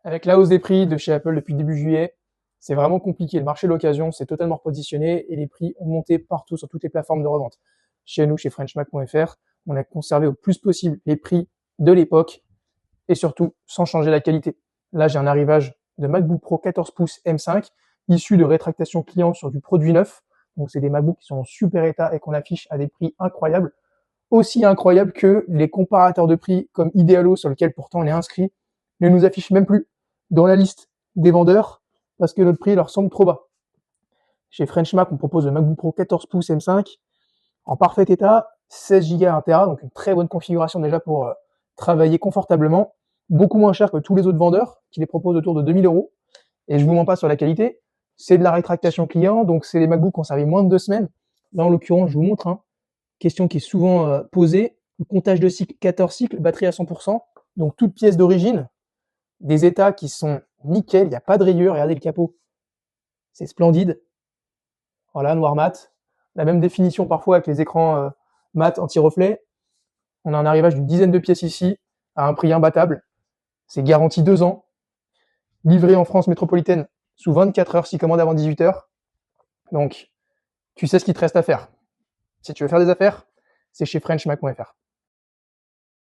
Avec la hausse des prix de chez Apple depuis début juillet, c'est vraiment compliqué. Le marché de l'occasion s'est totalement repositionné et les prix ont monté partout sur toutes les plateformes de revente. Chez nous, chez FrenchMac.fr, on a conservé au plus possible les prix de l'époque et surtout sans changer la qualité. Là, j'ai un arrivage de MacBook Pro 14 pouces M5 issu de rétractation client sur du produit neuf. Donc, c'est des MacBooks qui sont en super état et qu'on affiche à des prix incroyables. Aussi incroyables que les comparateurs de prix comme Idealo, sur lequel pourtant on est inscrit, ne nous affichent même plus dans la liste des vendeurs parce que notre prix leur semble trop bas. Chez FrenchMac, on propose le MacBook Pro 14 pouces M5 en parfait état, 16 Go 1 Tera, donc une très bonne configuration déjà pour travailler confortablement, beaucoup moins cher que tous les autres vendeurs qui les proposent autour de 2000 euros. Et je vous mens pas sur la qualité, c'est de la rétractation client, donc c'est les MacBooks qui ont servi moins de 2 semaines. Là, en l'occurrence, je vous montre, question qui est souvent posée, le comptage de cycle, 14 cycles, batterie à 100%, donc toute pièce d'origine, des états qui sont nickel, il n'y a pas de rayures, regardez le capot, c'est splendide. Voilà, noir mat, la même définition parfois avec les écrans mat anti-reflet. On a un arrivage d'une dizaine de pièces ici, à un prix imbattable. C'est garanti 2 ans, livré en France métropolitaine sous 24 heures si commande avant 18 heures. Donc, tu sais ce qu'il te reste à faire. Si tu veux faire des affaires, c'est chez FrenchMac.fr.